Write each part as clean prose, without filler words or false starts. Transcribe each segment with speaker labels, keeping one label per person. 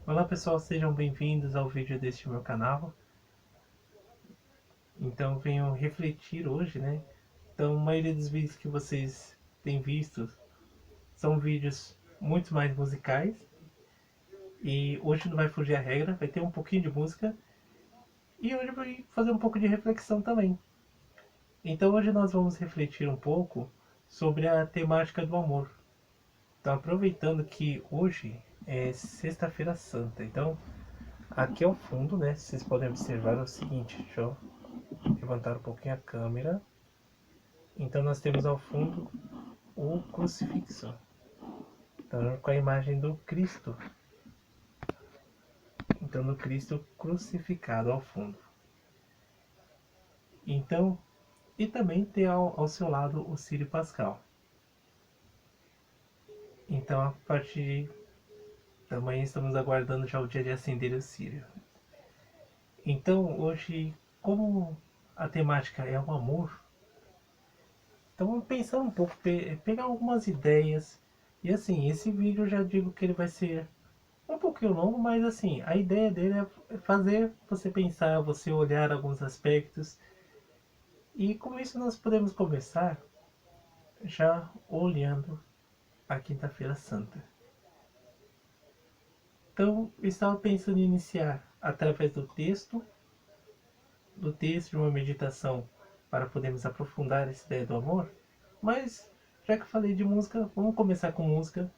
Speaker 1: Olá pessoal, sejam bem-vindos ao vídeo deste meu canal. Então venho refletir hoje, né? Então a maioria dos vídeos que vocês têm visto são vídeos muito mais musicais. E hoje não vai fugir a regra, vai ter um pouquinho de música. E hoje eu vou fazer um pouco de reflexão também. Então hoje nós vamos refletir um pouco sobre a temática do amor. Então aproveitando que hoje é sexta-feira santa, então aqui ao fundo, né, vocês podem observar o seguinte, deixa eu levantar um pouquinho a câmera. Então nós temos ao fundo o crucifixo, então com a imagem do Cristo. Então do Cristo crucificado ao fundo. Então, e também tem ao seu lado o Círio Pascal. Então a partir da manhã estamos aguardando já o dia de acender o Círio. Então hoje, como a temática é o amor, então vamos pensar um pouco, pegar algumas ideias. E assim, esse vídeo eu já digo que ele vai ser um pouquinho longo, mas assim, a ideia dele é fazer você pensar, você olhar alguns aspectos. E com isso nós podemos começar já olhando a Quinta-feira Santa. Então, eu estava pensando em iniciar através do texto de uma meditação para podermos aprofundar essa ideia do amor. Mas, já que eu falei de música, vamos começar com música,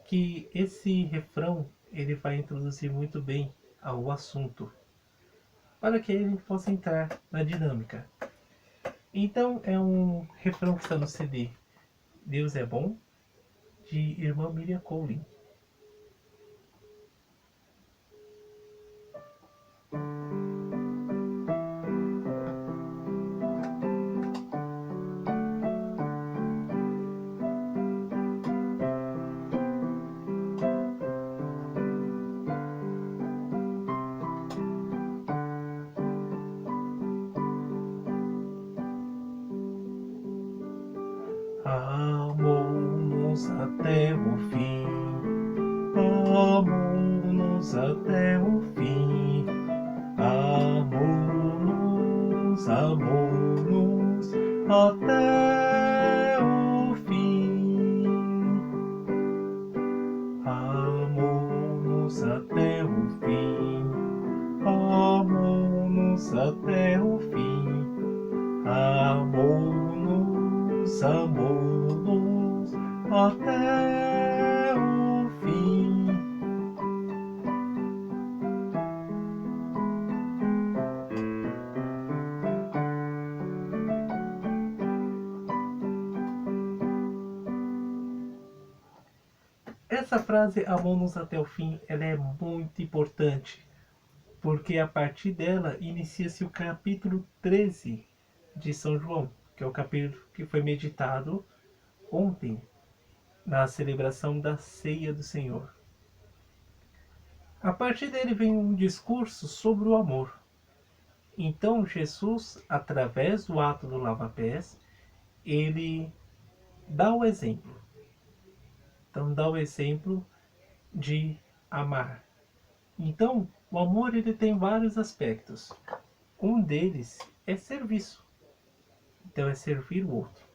Speaker 1: que esse refrão ele vai introduzir muito bem ao assunto, para que a gente possa entrar na dinâmica. Então é um refrão que está no CD Deus é Bom, de Irmã Miriam Cole. Amou-nos até o fim, amou-nos até o fim, amou-nos, amou-nos até o fim, amou-nos até o fim, amou-nos até o fim, amou-nos, amou-nos até o fim. Essa frase amou-nos até o fim, ela é muito importante, porque a partir dela inicia-se o capítulo 13 de São João, que é o capítulo que foi meditado ontem na celebração da Ceia do Senhor. A partir dele vem um discurso sobre o amor. Então Jesus, através do ato do lava-pés, ele dá o exemplo. Então dá o exemplo de amar. Então o amor ele tem vários aspectos. Um deles é serviço. Então é servir o outro.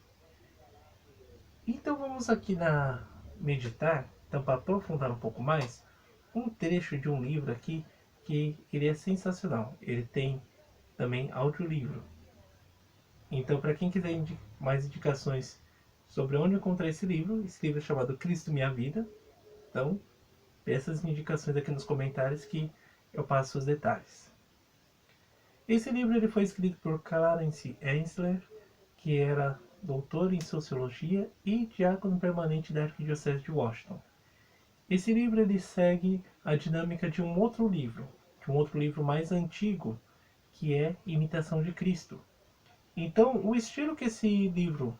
Speaker 1: Então vamos aqui na meditar, então para aprofundar um pouco mais, um trecho de um livro aqui que ele é sensacional. Ele tem também audiolivro. Então para quem quiser mais indicações sobre onde encontrar esse livro é chamado Cristo Minha Vida. Então peça as indicações aqui nos comentários que eu passo os detalhes. Esse livro ele foi escrito por Clarence Ensler, que era doutor em Sociologia e diácono permanente da Arquidiocese de Washington. Esse livro ele segue a dinâmica de um outro livro mais antigo, que é Imitação de Cristo. Então, o estilo que esse livro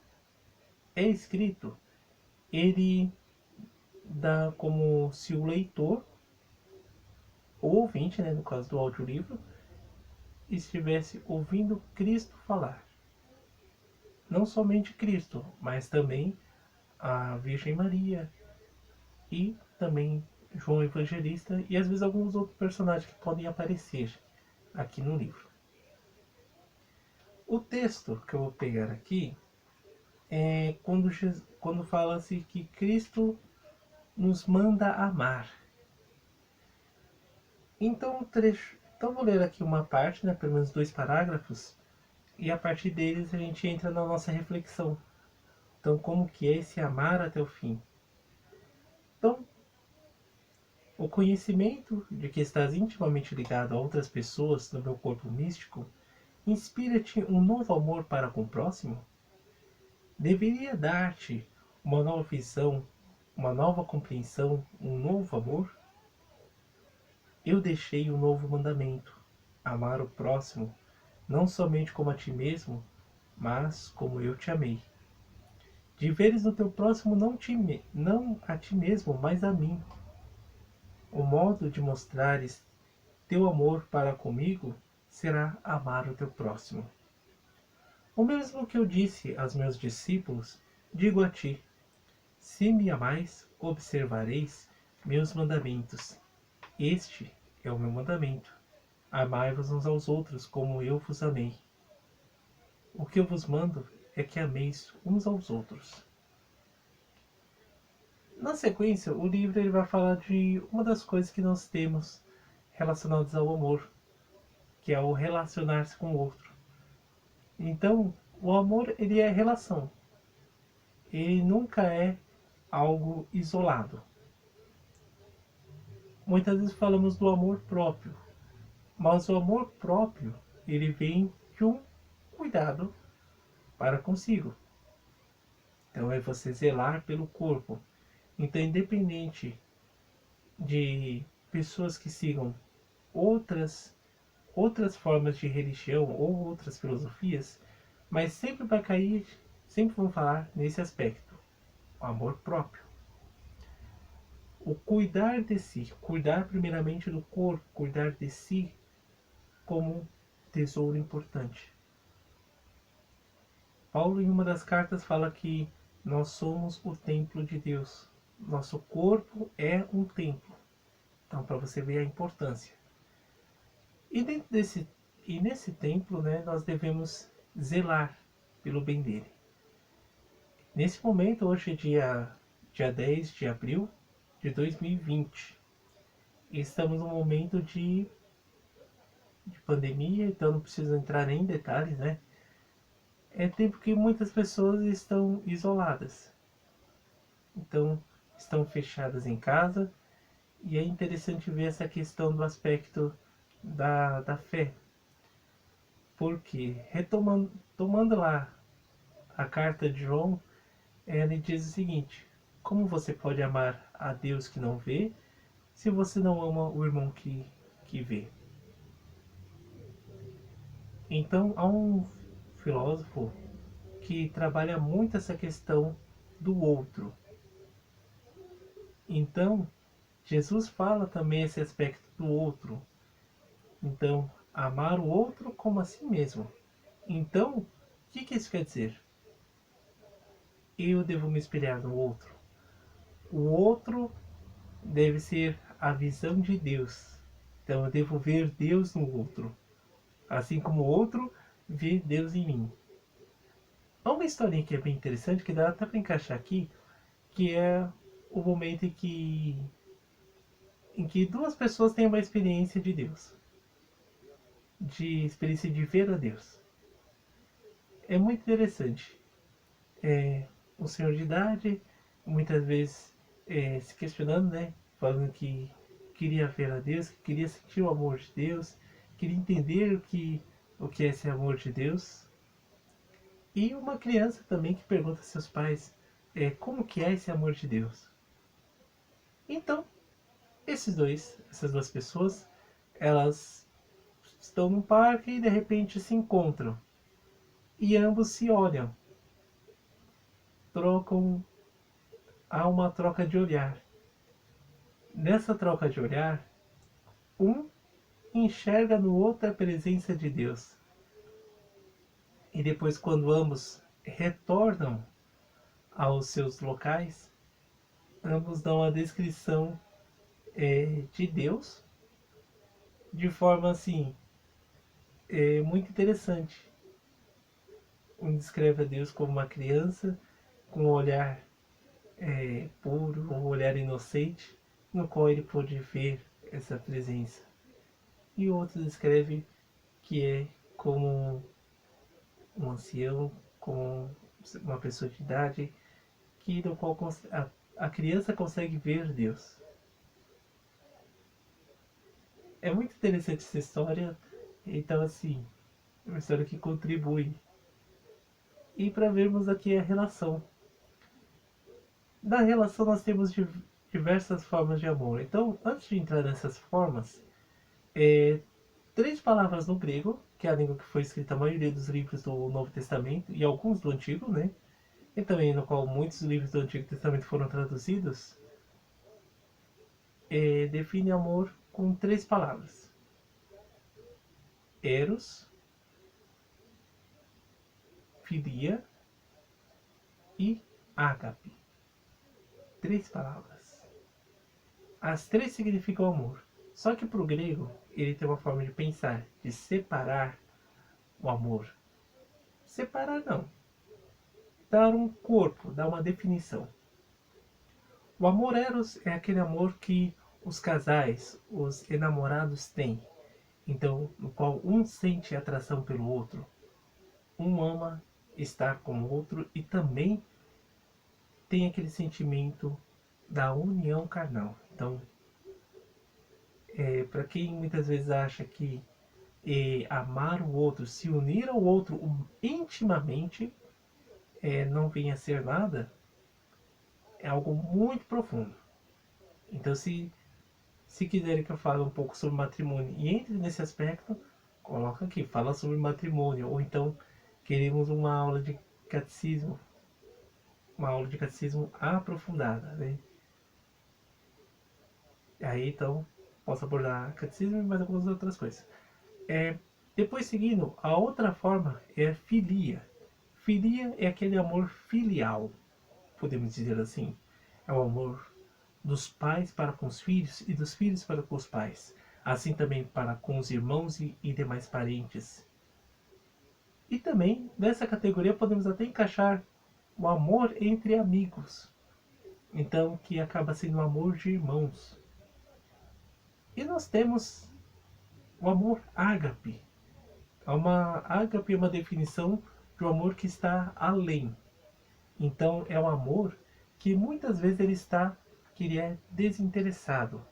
Speaker 1: é escrito, ele dá como se o leitor, ou ouvinte, né, no caso do audiolivro, estivesse ouvindo Cristo falar. Não somente Cristo, mas também a Virgem Maria e também João Evangelista e às vezes alguns outros personagens que podem aparecer aqui no livro. O texto que eu vou pegar aqui é quando fala-se que Cristo nos manda amar. Então, então vou ler aqui uma parte, né, pelo menos 2 parágrafos, e a partir deles a gente entra na nossa reflexão. Então, como que é esse amar até o fim? Então, o conhecimento de que estás intimamente ligado a outras pessoas no meu corpo místico inspira-te um novo amor para com o próximo? Deveria dar-te uma nova visão, uma nova compreensão, um novo amor? Eu deixei um novo mandamento: amar o próximo, não somente como a ti mesmo, mas como eu te amei. De veres no teu próximo não a ti mesmo, mas a mim. O modo de mostrares teu amor para comigo será amar o teu próximo. O mesmo que eu disse aos meus discípulos, digo a ti: se me amais, observareis meus mandamentos. Este é o meu mandamento: amai-vos uns aos outros como eu vos amei. O que eu vos mando é que ameis uns aos outros. Na sequência, o livro ele vai falar de uma das coisas que nós temos relacionadas ao amor, que é o relacionar-se com o outro. Então, o amor ele é relação. Ele nunca é algo isolado. Muitas vezes falamos do amor próprio, mas o amor próprio ele vem de um cuidado para consigo. Então é você zelar pelo corpo. Então, independente de pessoas que sigam outras outras formas de religião ou outras filosofias, mas sempre vai cair, sempre vão falar nesse aspecto, o amor próprio. O cuidar de si, cuidar primeiramente do corpo, cuidar de si como tesouro importante. Paulo, em uma das cartas, fala que nós somos o templo de Deus. Nosso corpo é um templo. Então, para você ver a importância. E dentro nesse templo, né, nós devemos zelar pelo bem dele. Nesse momento, hoje é dia 10 de abril de 2020. Estamos num momento de pandemia, então não preciso entrar em detalhes, né? É tempo que muitas pessoas estão isoladas. Então, estão fechadas em casa. E é interessante ver essa questão do aspecto da fé. Porque, tomando lá a carta de João, ele diz o seguinte: como você pode amar a Deus que não vê, se você não ama o irmão que vê? Então, há um filósofo que trabalha muito essa questão do outro. Então, Jesus fala também esse aspecto do outro. Então, amar o outro como a si mesmo. Então, o que isso quer dizer? Eu devo me espelhar no outro. O outro deve ser a visão de Deus. Então, eu devo ver Deus no outro, assim como o outro vê Deus em mim. Há uma historinha que é bem interessante, que dá até para encaixar aqui, que é o momento em que duas pessoas têm uma experiência de Deus, de experiência de ver a Deus. É muito interessante. Um senhor de idade, muitas vezes se questionando, né? Falando que queria ver a Deus, que queria sentir o amor de Deus, queria entender o que é esse amor de Deus. E uma criança também que pergunta a seus pais como que é esse amor de Deus. Então, essas duas pessoas, elas estão num parque e de repente se encontram. E ambos se olham, trocam, há uma troca de olhar. Nessa troca de olhar, um enxerga no outro a presença de Deus. E depois, quando ambos retornam aos seus locais, ambos dão a descrição de Deus de forma assim muito interessante. Um descreve a Deus como uma criança com um olhar puro, um olhar inocente, no qual ele pôde ver essa presença. E o outro descreve que é como um ancião, como uma pessoa de idade, que no qual a criança consegue ver Deus. É muito interessante essa história, então assim, é uma história que contribui. E para vermos aqui a relação. Na relação nós temos diversas formas de amor. Então, antes de entrar nessas formas, três palavras no grego, que é a língua que foi escrita a maioria dos livros do Novo Testamento e alguns do Antigo, né? E também no qual muitos livros do Antigo Testamento foram traduzidos, define amor com três palavras: eros, filia e ágape. Três palavras. As três significam amor. Só que para o grego, ele tem uma forma de pensar, de separar o amor. Separar não. Dar um corpo, dar uma definição. O amor eros é aquele amor que os casais, os enamorados têm. Então, no qual um sente atração pelo outro. Um ama estar com o outro e também tem aquele sentimento da união carnal. Então, para quem muitas vezes acha que amar o outro, se unir ao outro intimamente, não vem a ser nada, é algo muito profundo. Então, se quiserem que eu fale um pouco sobre matrimônio e entre nesse aspecto, coloca aqui, fala sobre matrimônio. Ou então, queremos uma aula de catecismo aprofundada, né? Aí, então, posso abordar catecismo e mais algumas outras coisas. Depois, seguindo, a outra forma é filia. Filia é aquele amor filial, podemos dizer assim. É o amor dos pais para com os filhos e dos filhos para com os pais. Assim também para com os irmãos e demais parentes. E também, nessa categoria, podemos até encaixar o amor entre amigos. Então, que acaba sendo o amor de irmãos. E nós temos o amor ágape. Ágape é uma definição de um amor que está além. Então é um amor que muitas vezes ele é desinteressado.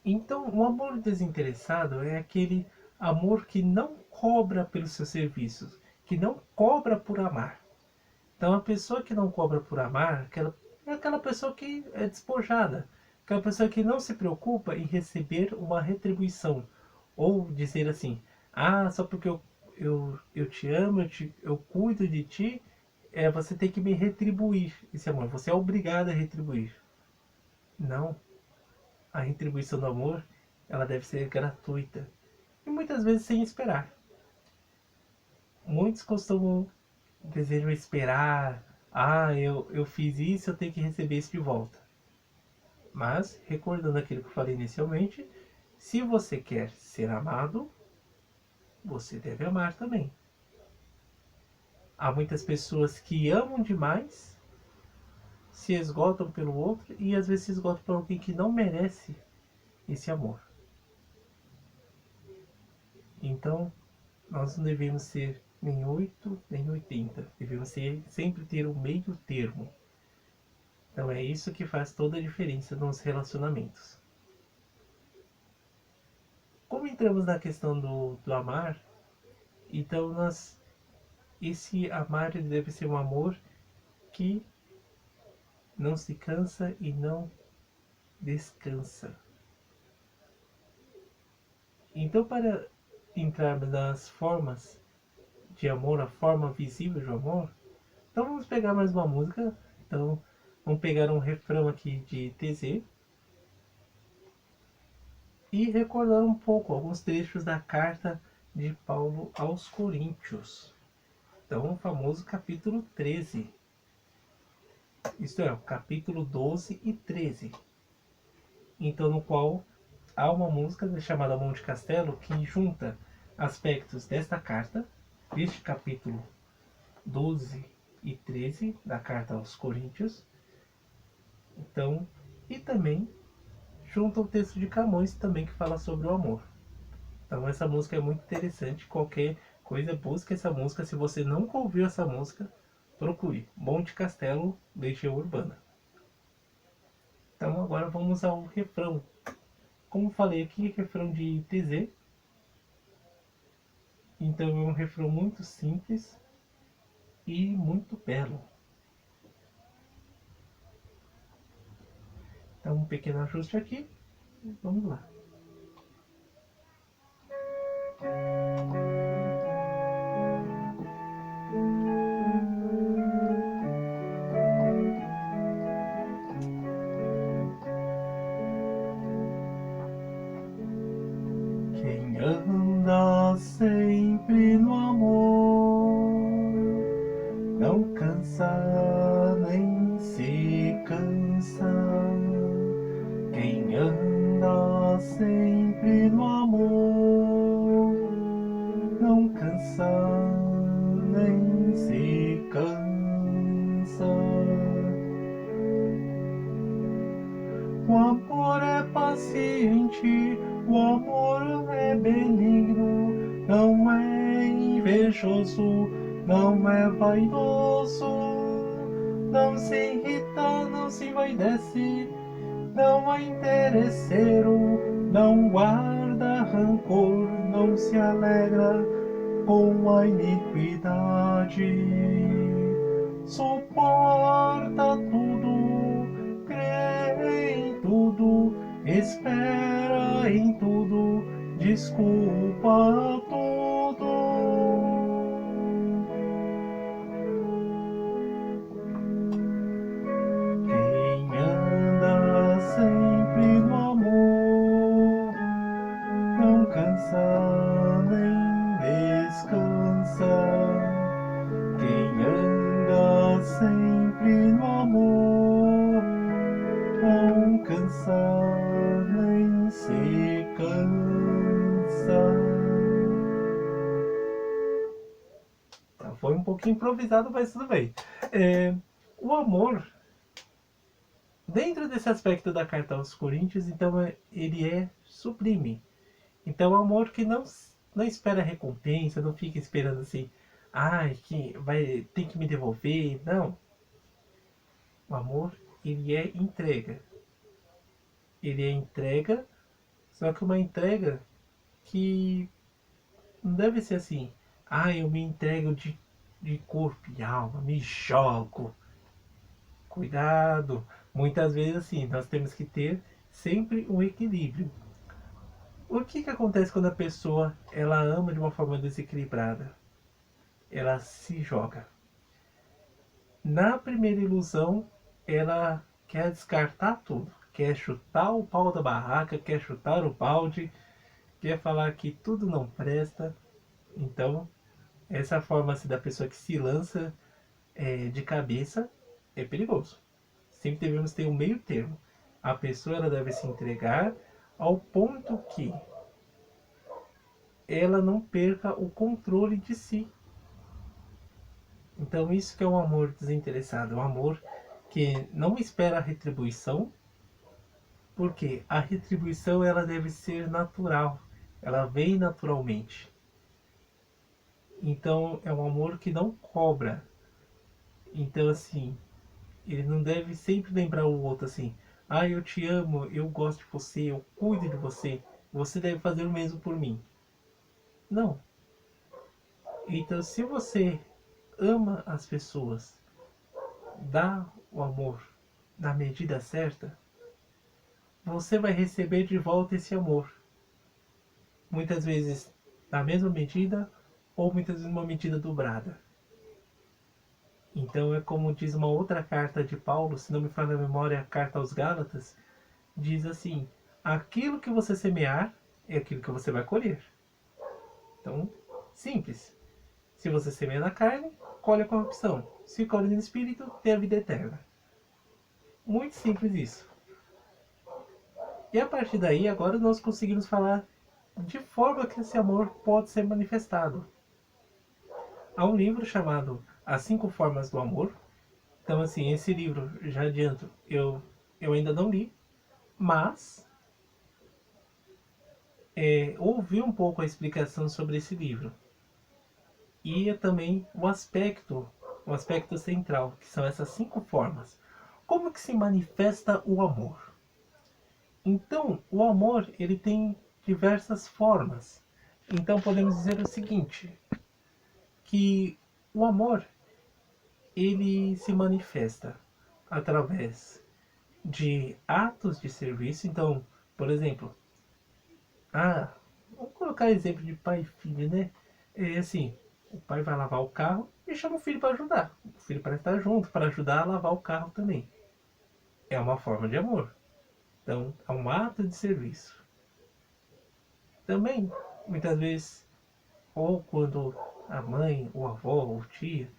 Speaker 1: Então o amor desinteressado é aquele amor que não cobra pelos seus serviços, que não cobra por amar. Então a pessoa que não cobra por amar, é aquela pessoa que é despojada, aquela pessoa que não se preocupa em receber uma retribuição. Ou dizer assim, só porque eu te amo, eu cuido de ti, você tem que me retribuir esse amor, você é obrigado a retribuir. Não, a retribuição do amor, ela deve ser gratuita. E muitas vezes sem esperar. Muitos costumam desejam esperar. Eu fiz isso, eu tenho que receber isso de volta. Mas, recordando aquilo que eu falei inicialmente, se você quer ser amado, você deve amar também. Há muitas pessoas que amam demais, se esgotam pelo outro e às vezes se esgotam por alguém que não merece esse amor. Então, nós não devemos ser nem 8 nem 80. Devemos sempre ter um meio termo. Então é isso que faz toda a diferença nos relacionamentos. Como entramos na questão do amar, então esse amar ele deve ser um amor que não se cansa e não descansa. Então, para entrarmos nas formas de amor, a forma visível de amor, então vamos pegar mais uma música. Então, vamos pegar um refrão aqui de TZ e recordar um pouco alguns trechos da carta de Paulo aos Coríntios. Então, o famoso capítulo 13. Isto é, o capítulo 12 e 13. então no qual há uma música chamada Monte Castelo que junta aspectos desta carta, deste capítulo 12 e 13 da carta aos Coríntios, então, e também junto ao texto de Camões também que fala sobre o amor. Então essa música é muito interessante, qualquer coisa busca essa música, se você nunca ouviu essa música, procure Monte Castelo, Legião Urbana. Então agora vamos ao refrão. Como falei aqui, refrão de TZ. Então é um refrão muito simples e muito belo. Então um pequeno ajuste aqui. Vamos lá. Quem anda sempre no amor não cansa nem se cansa. Quem anda sempre no amor não cansa nem se cansa. O amor é paciente, o amor é benigno, não é invejoso, não é vaidoso, não se irrita, não se envaidece, não é interesseiro, não guarda rancor, não se alegra com a iniquidade, suporta tudo, crê em tudo, espera em tudo, desculpa tudo. Quem anda sempre no amor não cansa nem descansa. Quem anda sempre no amor não cansa nem se cansa. Tá, foi um pouquinho improvisado, mas tudo bem. O amor, dentro desse aspecto da carta aos Coríntios, então ele é sublime. Então, é um amor que não espera recompensa, não fica esperando assim, ai, que vai ter que me devolver. Não. O amor, ele é entrega. Ele é entrega, só que uma entrega que não deve ser assim, ah, eu me entrego de corpo e alma, me jogo. Cuidado. Muitas vezes assim, nós temos que ter sempre um equilíbrio. O que acontece quando a pessoa ela ama de uma forma desequilibrada? Ela se joga. Na primeira ilusão, ela quer descartar tudo. Quer chutar o pau da barraca, quer chutar o balde, quer falar que tudo não presta. Então, essa forma assim, da pessoa que se lança de cabeça é perigoso. Sempre devemos ter um meio termo. A pessoa ela deve se entregar ao ponto que ela não perca o controle de si. Então isso que é um amor desinteressado, um amor que não espera a retribuição, porque a retribuição ela deve ser natural, ela vem naturalmente. Então é um amor que não cobra. Então assim, ele não deve sempre lembrar o outro assim, ah, eu te amo, eu gosto de você, eu cuido de você, você deve fazer o mesmo por mim. Não. Então se você ama as pessoas, dá o amor na medida certa, você vai receber de volta esse amor. Muitas vezes na mesma medida ou muitas vezes uma medida dobrada. Então é como diz uma outra carta de Paulo, se não me falha a memória, a carta aos Gálatas, diz assim: aquilo que você semear é aquilo que você vai colher. Então, simples. Se você semeia na carne, colhe a corrupção. Se colhe no espírito, tem a vida eterna. Muito simples isso. E a partir daí, agora nós conseguimos falar de forma que esse amor pode ser manifestado. Há um livro chamado As Cinco Formas do Amor. Então, assim, esse livro, já adianto, eu ainda não li, mas ouvi um pouco a explicação sobre esse livro. E também o aspecto central, que são essas cinco formas. Como que se manifesta o amor? Então, o amor, ele tem diversas formas. Então, podemos dizer o seguinte, que o amor, ele se manifesta através de atos de serviço. Então, por exemplo, vamos colocar exemplo de pai e filho, né? É assim, o pai vai lavar o carro e chama o filho para ajudar. O filho para estar junto, para ajudar a lavar o carro também. É uma forma de amor. Então, é um ato de serviço. Também, muitas vezes, ou quando a mãe, ou a avó, ou tia,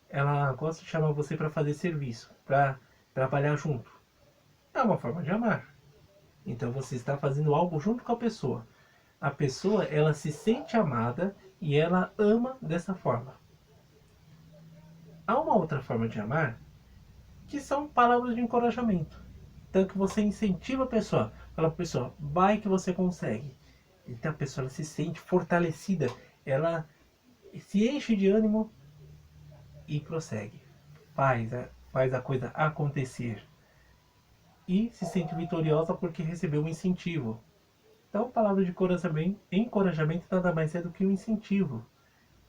Speaker 1: ela gosta de chamar você para fazer serviço, para trabalhar junto. É uma forma de amar. Então você está fazendo algo junto com a pessoa. A pessoa, ela se sente amada e ela ama dessa forma. Há uma outra forma de amar que são palavras de encorajamento. Então que você incentiva a pessoa, fala para a pessoa, vai que você consegue. Então a pessoa ela se sente fortalecida, ela se enche de ânimo e prossegue. Faz a coisa acontecer. E se sente vitoriosa porque recebeu um incentivo. Então, palavra de encorajamento nada mais é do que um incentivo.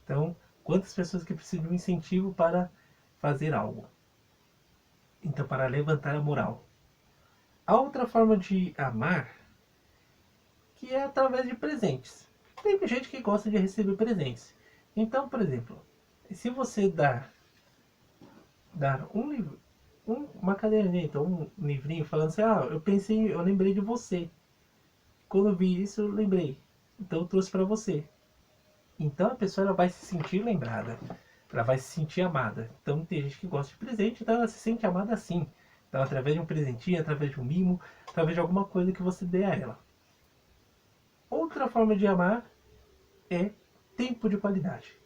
Speaker 1: Então, quantas pessoas que precisam de um incentivo para fazer algo? Então, para levantar a moral. A outra forma de amar, que é através de presentes. Tem gente que gosta de receber presentes. Então, por exemplo, se você dar um livro, uma caderneta, um livrinho falando assim, eu lembrei de você. Quando eu vi isso, eu lembrei. Então eu trouxe para você. Então a pessoa ela vai se sentir lembrada. Ela vai se sentir amada. Então tem gente que gosta de presente, então ela se sente amada assim. Então através de um presentinho, através de um mimo, através de alguma coisa que você dê a ela. Outra forma de amar é tempo de qualidade.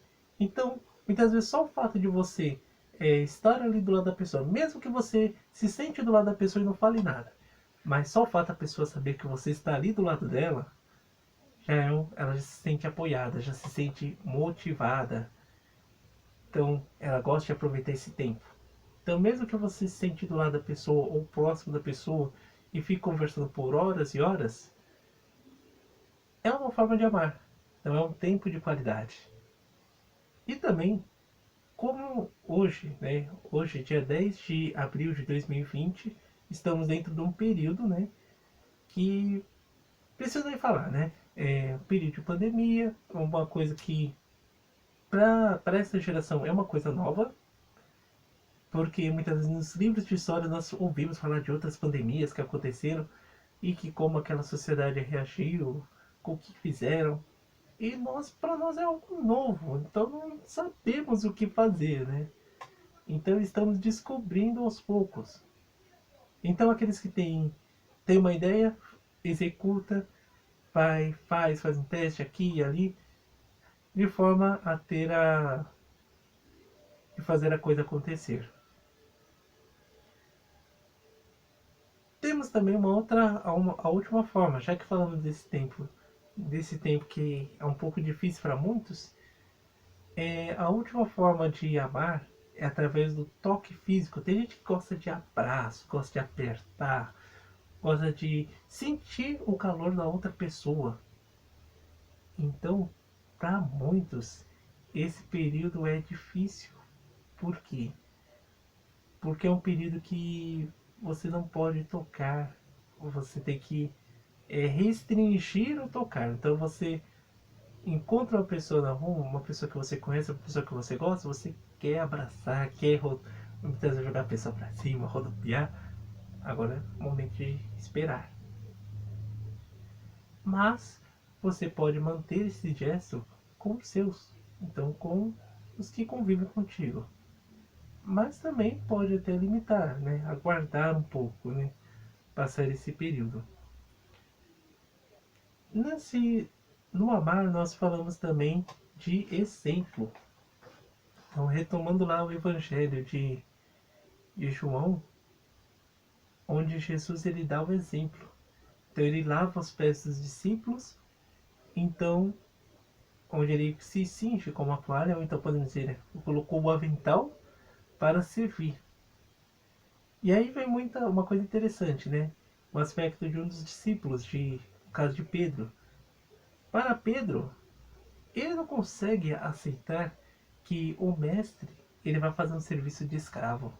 Speaker 1: Então, muitas vezes só o fato de você estar ali do lado da pessoa, mesmo que você se sente do lado da pessoa e não fale nada, mas só o fato da pessoa saber que você está ali do lado dela, ela já se sente apoiada, já se sente motivada. Então, ela gosta de aproveitar esse tempo. Então, mesmo que você se sente do lado da pessoa ou próximo da pessoa e fique conversando por horas e horas, é uma forma de amar. Então, é um tempo de qualidade. E também, como hoje, né, hoje, dia 10 de abril de 2020, estamos dentro de um período, né, que precisa nem falar, né? É um período de pandemia, uma coisa que para essa geração é uma coisa nova, porque muitas vezes nos livros de história nós ouvimos falar de outras pandemias que aconteceram e que como aquela sociedade reagiu, com o que fizeram. E para nós é algo novo, então não sabemos o que fazer, né? Então estamos descobrindo aos poucos. Então aqueles que têm uma ideia, executa, faz um teste aqui e ali, de forma a ter de fazer a coisa acontecer. Temos também a última forma, já que falamos desse tempo que é um pouco difícil para muitos, a última forma de amar é através do toque físico. Tem gente que gosta de abraço, gosta de apertar, gosta de sentir o calor da outra pessoa. Então, para muitos, esse período é difícil. Por quê? Porque é um período que você não pode tocar, você tem que restringir o tocar. Então você encontra uma pessoa na rua, uma pessoa que você conhece, uma pessoa que você gosta, você quer abraçar, quer muitas vezes jogar a pessoa para cima, rodopiar. Agora é o momento de esperar. Mas você pode manter esse gesto com os seus, então com os que convivem contigo. Mas também pode até limitar, né? Aguardar um pouco, né? Passar esse período. No amar, nós falamos também de exemplo. Então, retomando lá o Evangelho de João, onde Jesus ele dá o exemplo. Então, ele lava os pés dos discípulos, então, onde ele se cinge com uma toalha, ou então podemos dizer, colocou o avental para servir. E aí vem uma coisa interessante, né? O aspecto de um dos discípulos, no caso de Pedro. Para Pedro, ele não consegue aceitar que o mestre ele vai fazer um serviço de escravo,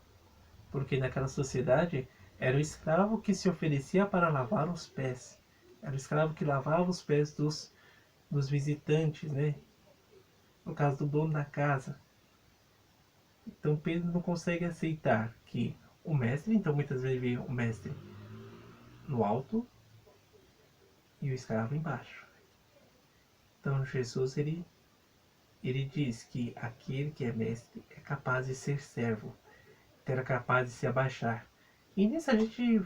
Speaker 1: porque naquela sociedade era o escravo que se oferecia para lavar os pés, era o escravo que lavava os pés dos visitantes, né? No caso do dono da casa. Então Pedro não consegue aceitar que o mestre, então muitas vezes vê o mestre no alto e o escravo embaixo. Então Jesus ele diz que aquele que é mestre é capaz de ser servo, era capaz de se abaixar. E nisso a gente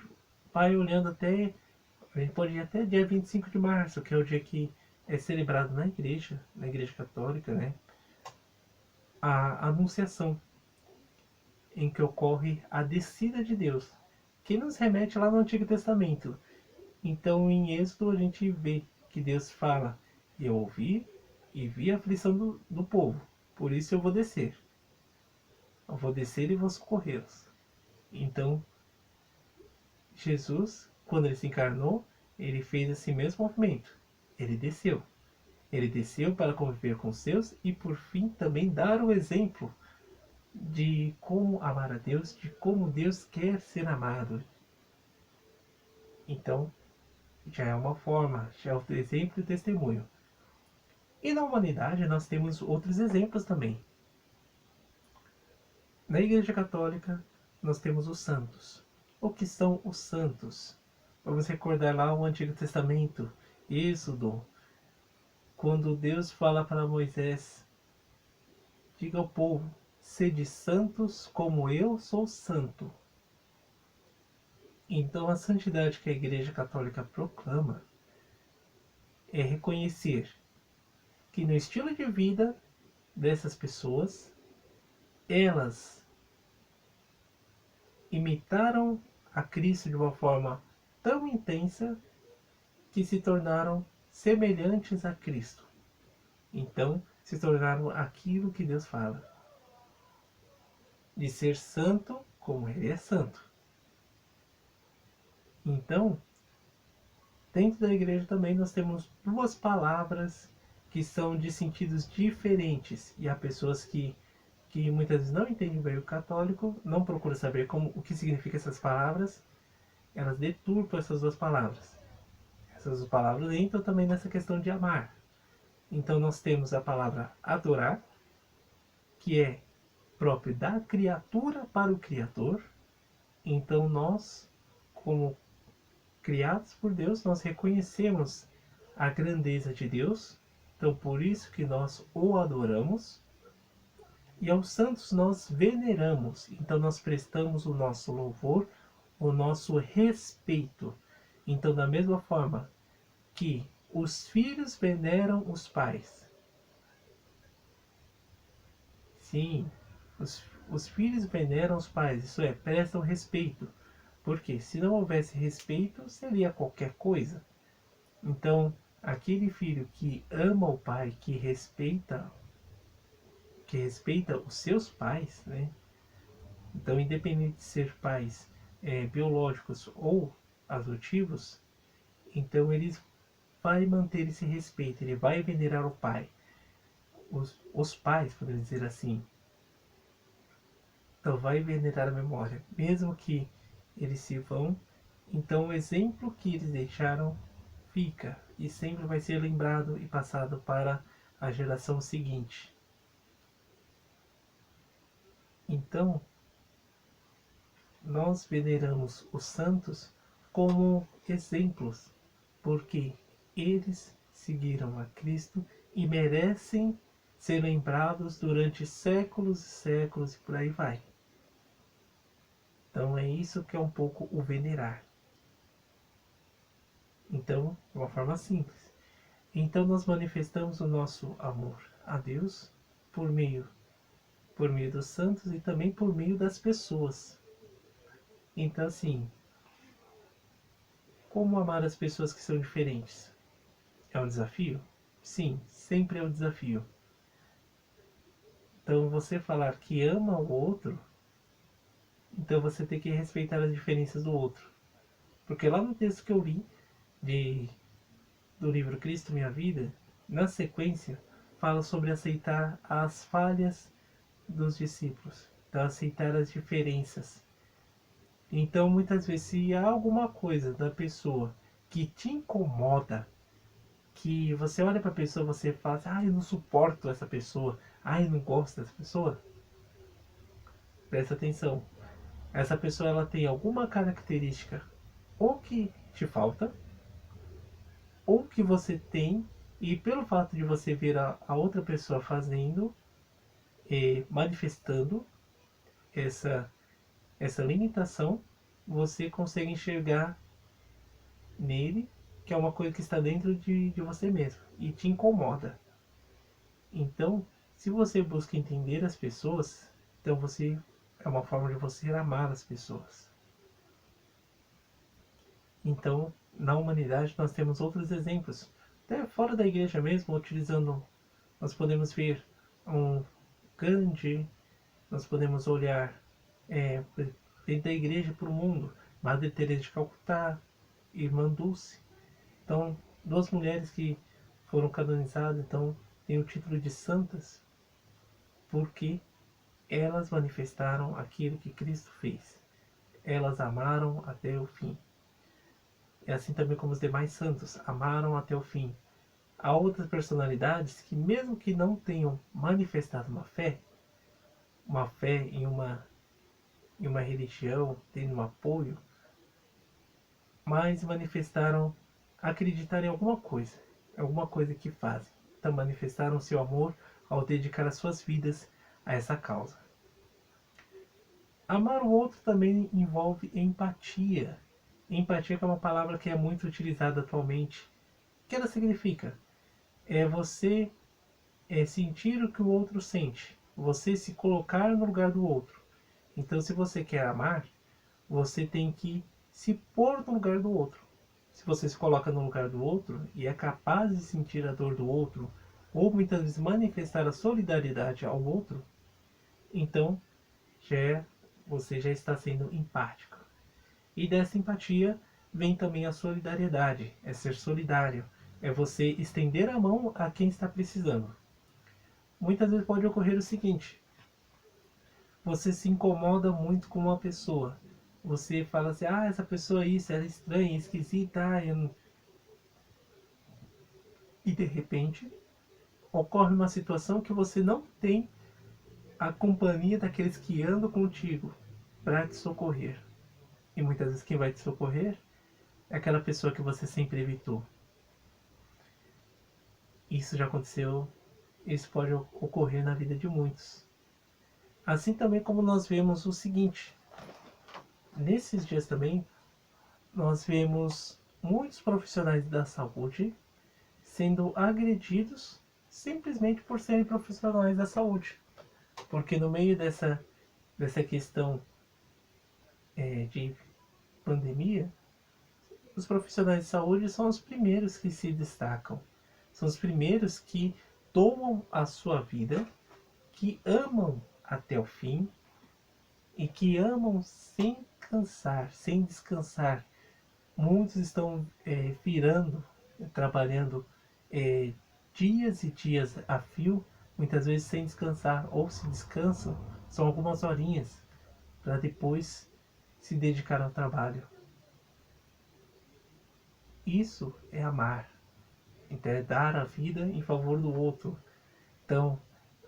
Speaker 1: vai olhando até, a gente pode ir até dia 25 de março, que é o dia que é celebrado na igreja católica, né? A anunciação, em que ocorre a descida de Deus, que nos remete lá no Antigo Testamento. Então em Êxodo a gente vê que Deus fala, eu ouvi e vi a aflição do povo, por isso eu vou descer. Eu vou descer e vou socorrê-los. Então Jesus, quando ele se encarnou, ele fez esse mesmo movimento. Ele desceu. Ele desceu para conviver com os seus e, por fim, também dar o exemplo de como amar a Deus, de como Deus quer ser amado. Então, já é uma forma, já é o exemplo e o testemunho. E na humanidade nós temos outros exemplos também. Na Igreja Católica nós temos os santos. O que são os santos? Vamos recordar lá o Antigo Testamento, Êxodo, quando Deus fala para Moisés, diga ao povo, sede santos como eu sou santo. Então a santidade que a Igreja Católica proclama é reconhecer que no estilo de vida dessas pessoas, elas imitaram a Cristo de uma forma tão intensa que se tornaram semelhantes a Cristo. Então se tornaram aquilo que Deus fala, de ser santo como Ele é santo. Então, dentro da igreja também nós temos duas palavras que são de sentidos diferentes. E há pessoas que muitas vezes não entendem bem o católico, não procuram saber o que significa essas palavras, elas deturpam essas duas palavras. Essas duas palavras entram também nessa questão de amar. Então nós temos a palavra adorar, que é próprio da criatura para o Criador. Então nós, como criados por Deus, nós reconhecemos a grandeza de Deus, então por isso que nós o adoramos. E aos santos nós veneramos, então nós prestamos o nosso louvor, o nosso respeito. Então, da mesma forma que os filhos veneram os pais, sim, os filhos veneram os pais, isso é, prestam respeito. Porque se não houvesse respeito, seria qualquer coisa. Então, aquele filho que ama o pai, que respeita os seus pais, né? Então, independente de ser pais biológicos ou adotivos, então ele vai manter esse respeito, ele vai venerar o pai. Os pais, podemos dizer assim, então vai venerar a memória, mesmo que eles se vão. Então, o exemplo que eles deixaram fica e sempre vai ser lembrado e passado para a geração seguinte. Então, nós veneramos os santos como exemplos, porque eles seguiram a Cristo e merecem ser lembrados durante séculos e séculos e por aí vai. Então é isso que é um pouco o venerar. Então, de uma forma simples. Então nós manifestamos o nosso amor a Deus por meio, por meio dos santos e também por meio das pessoas. Então assim, como amar as pessoas que são diferentes? É um desafio? Sim, sempre é um desafio. Então você falar que ama o outro, então você tem que respeitar as diferenças do outro. Porque lá no texto que eu li de, do livro Cristo Minha Vida, na sequência, fala sobre aceitar as falhas dos discípulos. Então aceitar as diferenças. Então muitas vezes se há alguma coisa da pessoa que te incomoda, que você olha para a pessoa e você fala assim, ah, eu não suporto essa pessoa, ah, eu não gosto dessa pessoa, presta atenção. Essa pessoa ela tem alguma característica ou que te falta, ou que você tem, e pelo fato de você ver a outra pessoa fazendo, manifestando essa, essa limitação, você consegue enxergar nele que é uma coisa que está dentro de você mesmo e te incomoda. Então, se você busca entender as pessoas, então você é uma forma de você amar as pessoas. Então, na humanidade nós temos outros exemplos, até fora da igreja mesmo, utilizando, nós podemos ver um Gandhi, nós podemos olhar dentro da igreja para o mundo, Madre Teresa de Calcutá, Irmã Dulce. Então, duas mulheres que foram canonizadas, então têm o título de santas, porque elas manifestaram aquilo que Cristo fez. Elas amaram até o fim. É assim também como os demais santos amaram até o fim. Há outras personalidades que, mesmo que não tenham manifestado uma fé em uma religião, tendo um apoio, mas manifestaram acreditar em alguma coisa que fazem. Então manifestaram seu amor ao dedicar as suas vidas a essa causa. Amar o outro também envolve empatia. Empatia que é uma palavra que é muito utilizada atualmente. O que ela significa? É você sentir o que o outro sente. Você se colocar no lugar do outro. Então, se você quer amar, você tem que se pôr no lugar do outro. Se você se coloca no lugar do outro e é capaz de sentir a dor do outro, ou muitas vezes manifestar a solidariedade ao outro, então já você já está sendo empático. E dessa empatia vem também a solidariedade, é ser solidário, é você estender a mão a quem está precisando. Muitas vezes pode ocorrer o seguinte: você se incomoda muito com uma pessoa, você fala assim, ah, essa pessoa isso, ela é estranha, esquisita, e de repente ocorre uma situação que você não tem a companhia daqueles que andam contigo para te socorrer. E muitas vezes quem vai te socorrer é aquela pessoa que você sempre evitou. Isso já aconteceu, isso pode ocorrer na vida de muitos. Assim também como nós vemos o seguinte, nesses dias também nós vemos muitos profissionais da saúde sendo agredidos simplesmente por serem profissionais da saúde. Porque no meio dessa questão de pandemia, os profissionais de saúde são os primeiros que se destacam. São os primeiros que tomam a sua vida, que amam até o fim e que amam sem cansar, sem descansar. Muitos estão virando, trabalhando dias e dias a fio, muitas vezes sem descansar, ou se descansam, são algumas horinhas, para depois se dedicar ao trabalho. Isso é amar. Então é dar a vida em favor do outro. Então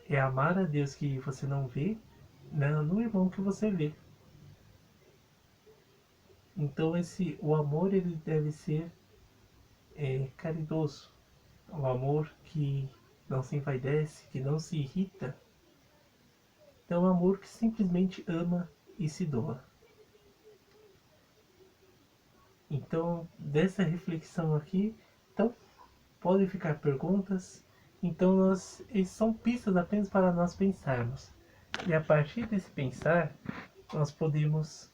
Speaker 1: é amar a Deus que você não vê, né, no irmão que você vê. Então o amor ele deve ser caridoso. O amor que não se envaidece, que não se irrita. Então é um amor que simplesmente ama e se doa. Então, dessa reflexão aqui, então podem ficar perguntas, então esses são pistas apenas para nós pensarmos. E a partir desse pensar, nós podemos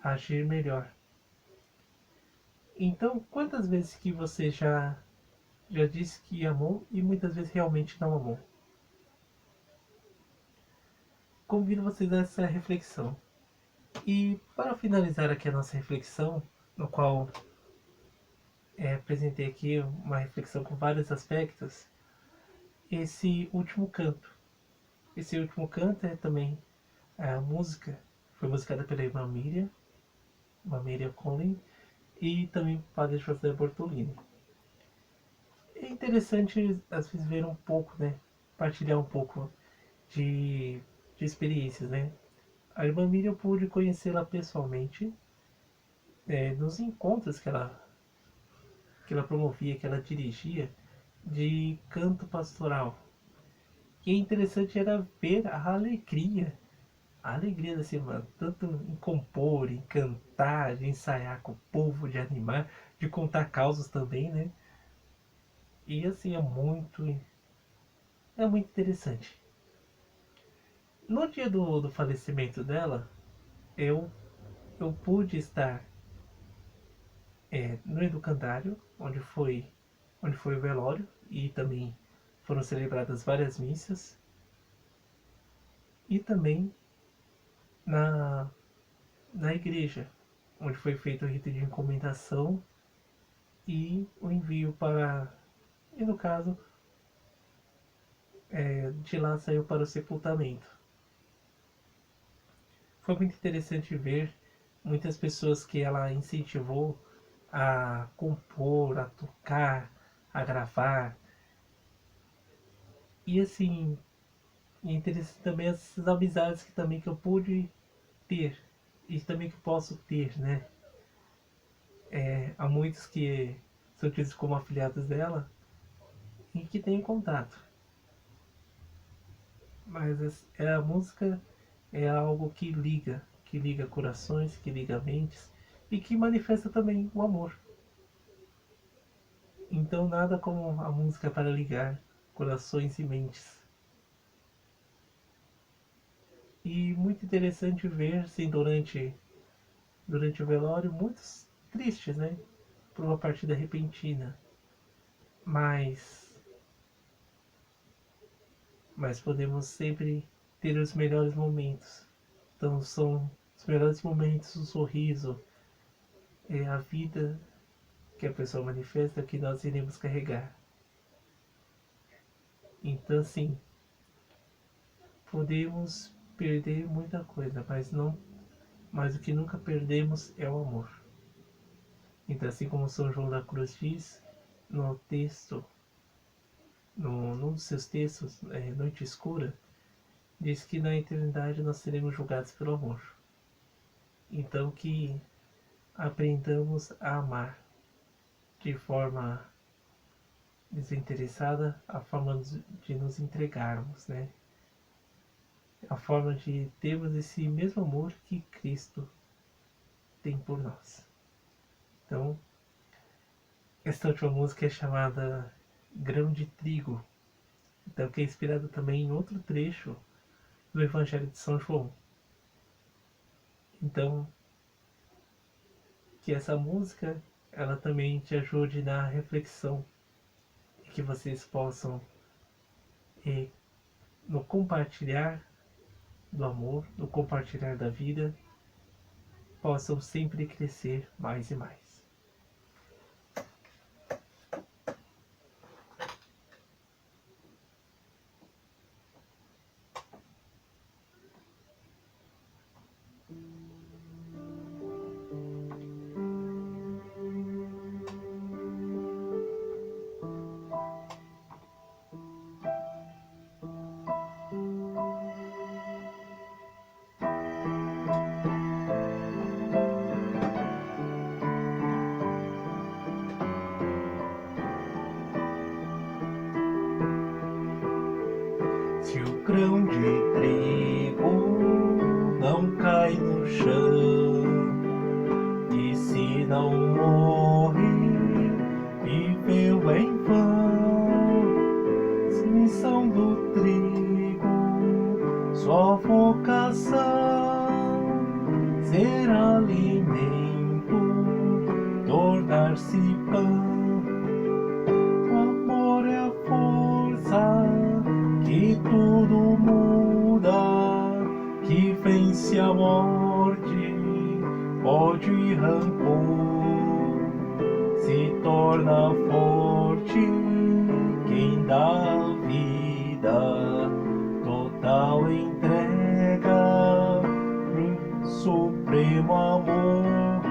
Speaker 1: agir melhor. Então, quantas vezes que você já disse que amou e muitas vezes realmente não amou? Convido vocês a essa reflexão. E para finalizar aqui a nossa reflexão, no qual apresentei aqui uma reflexão com vários aspectos, esse último canto. Esse último canto é também a música, foi musicada pela irmã Miriam Conley, e também Padre José Bortolini. É interessante às vezes ver um pouco, né, partilhar um pouco de experiências, né. A irmã Miriam eu pude conhecê-la pessoalmente, nos encontros que ela promovia, que ela dirigia, de canto pastoral. E interessante era ver a alegria dessa irmã, tanto em compor, em cantar, de ensaiar com o povo, de animar, de contar causas também, né? E assim, é muito interessante. No dia do falecimento dela, eu, eu pude estar no educandário, onde foi o velório, e também foram celebradas várias missas, e também na, na igreja, onde foi feito o rito de encomendação e o envio para. E no caso, de lá saiu para o sepultamento. Foi muito interessante ver muitas pessoas que ela incentivou a compor, a tocar, a gravar. E assim, é interessante também essas amizades que eu pude ter e também que eu posso ter, né? Há muitos que são tidos como afiliados dela e que têm contato. Mas a música é algo que liga corações, que liga mentes e que manifesta também o amor. Então nada como a música para ligar corações e mentes. E muito interessante ver, sim, durante o velório, muitos tristes, né? Por uma partida repentina. Mas, mas podemos sempre ter os melhores momentos. Então são os melhores momentos, o sorriso, é a vida que a pessoa manifesta que nós iremos carregar. Então sim, podemos perder muita coisa, mas o que nunca perdemos é o amor. Então assim como São João da Cruz diz no texto, num dos seus textos, Noite Escura, diz que na eternidade nós seremos julgados pelo amor. Então que aprendamos a amar de forma desinteressada, a forma de nos entregarmos, né? A forma de termos esse mesmo amor que Cristo tem por nós. Então, esta última música é chamada Grão de Trigo, então que é inspirada também em outro trecho do Evangelho de São João. Então, que essa música ela também te ajude na reflexão e que vocês possam no compartilhar do amor, no compartilhar da vida, possam sempre crescer mais e mais. Se o grão de trigo não cai no chão, e se não morre, viveu viveu em vão. Missão do trigo, sua vocação ser alimento, tornar-se pão. O amor é a força que tudo muda, que vence a morte, ódio e rancor, se torna forte quem dá vida, total entrega pro supremo amor,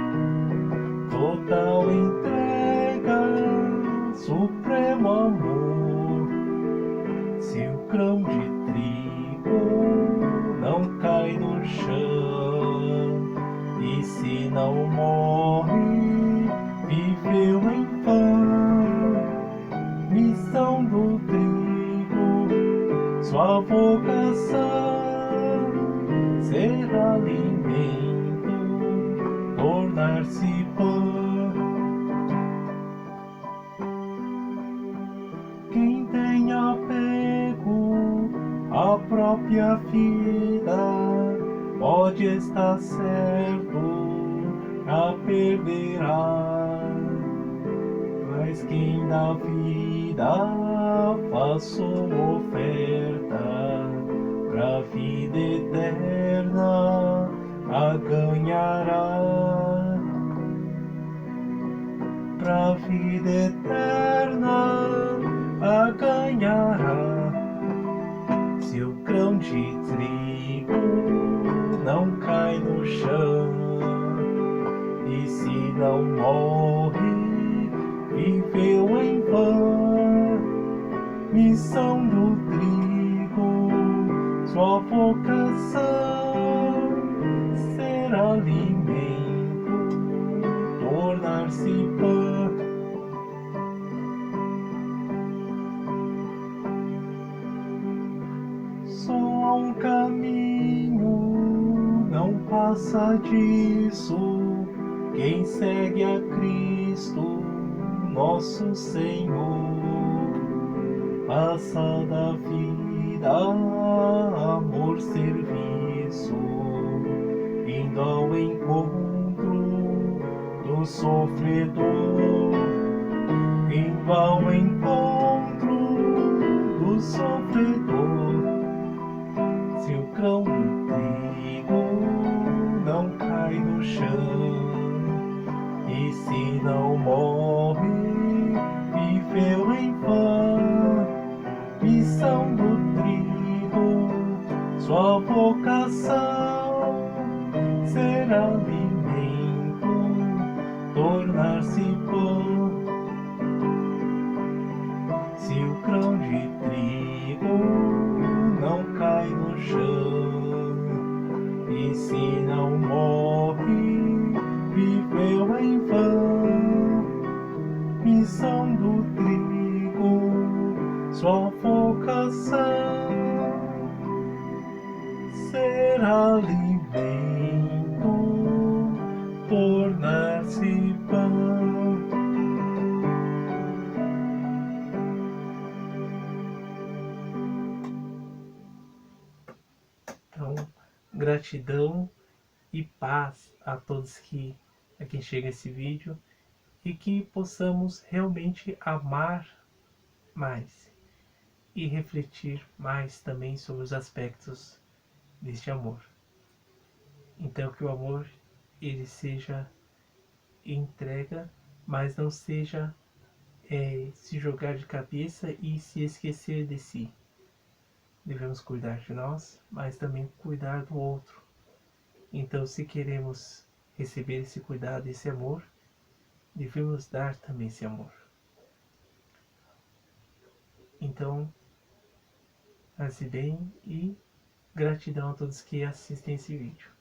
Speaker 1: total entrega, supremo amor. Se o grão de trigo não cai no chão, e se não morre, viveu em vão. Missão do trigo, sua vocação ser alimento, tornar-se pão. Quem tem apego à própria vida pode estar certo, a perderá. Mas quem dá vida faz sua oferta, pra vida eterna a ganhará. Pra vida eterna a ganhará. Se o grão de trigo não cai no chão, e se não morre, viveu em vão. Missão do trigo, sua vocação ser alimento, tornar-se pão. Só há um caminho, não passa disso. Quem segue a Cristo, nosso Senhor, passa da vida amor, serviço, indo ao encontro do sofredor, indo ao encontro do sofredor. Se o grão de trigo não cai no chão, e se não morre, viveu em vão. Missão do trigo, sua vocação ser alimento, tornar-se pão. Se o grão de trigo não cai no chão, e se não morre, viveu em vão. Missão do trigo, sua vocação ser alimento, tornar-se pão. Então, gratidão e paz a todos a quem chega esse vídeo, e que possamos realmente amar mais e refletir mais também sobre os aspectos deste amor. Então, que o amor ele seja entrega, mas não seja se jogar de cabeça e se esquecer de si. Devemos cuidar de nós, mas também cuidar do outro. Então, se queremos receber esse cuidado, esse amor, devemos dar também esse amor. Então, passe bem e gratidão a todos que assistem esse vídeo.